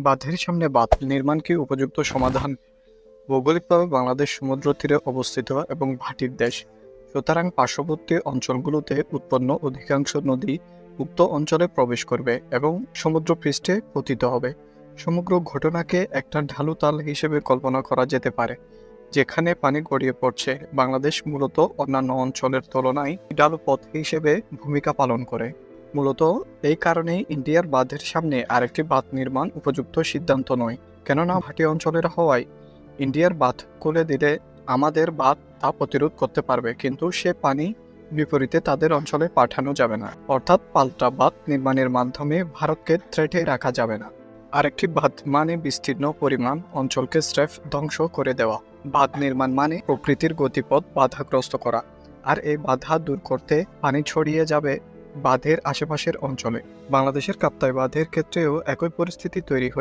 বাঁধের সামনে বাঁধ নির্মাণ কি উপযুক্ত সমাধান? ভৌগোলিকভাবে বাংলাদেশ সমুদ্র তীরে অবস্থিত এবং ভাটির দেশ। সুতরাং পার্শ্ববর্তী অঞ্চলগুলোতে উৎপন্ন অধিকাংশ নদী উক্ত অঞ্চলে প্রবেশ করবে এবং সমুদ্রপৃষ্ঠে পতিত হবে। সমগ্র ঘটনাকে একটা ঢালু তাল হিসেবে কল্পনা করা যেতে পারে, যেখানে পানি গড়িয়ে পড়ছে। বাংলাদেশ মূলত অন্যান্য অঞ্চলের তুলনায় ঢালু পথ হিসেবে ভূমিকা পালন করে। মূলত এই কারণেই ইন্ডিয়ার বাঁধের সামনে আরেকটি বাঁধ নির্মাণ উপযুক্ত সিদ্ধান্ত নয়, কেননা ভাটি অঞ্চলের হওয়ায় ইন্ডিয়ার বাঁধ খুলে দিলে আমাদের বাঁধ তা প্রতিরোধ করতে পারবে, কিন্তু সে পানি বিপরীতে তাদের অঞ্চলে পাঠানো যাবে না। অর্থাৎ পাল্টা বাঁধ নির্মাণের মাধ্যমে ভারতকে থ্রেটে রাখা যাবে না। আরেকটি বাঁধ মানে বিস্তীর্ণ পরিমাণ অঞ্চলকে স্রেফ ধ্বংস করে দেওয়া। বাঁধ নির্মাণ মানে প্রকৃতির গতিপথ বাধাগ্রস্ত করা, আর এই বাধা দূর করতে পানি ছড়িয়ে যাবে বাঁধের আশেপাশের অঞ্চলে। বাংলাদেশের কাপ্তাই বাঁধের ক্ষেত্রেও একই পরিস্থিতি তৈরি হয়েছে।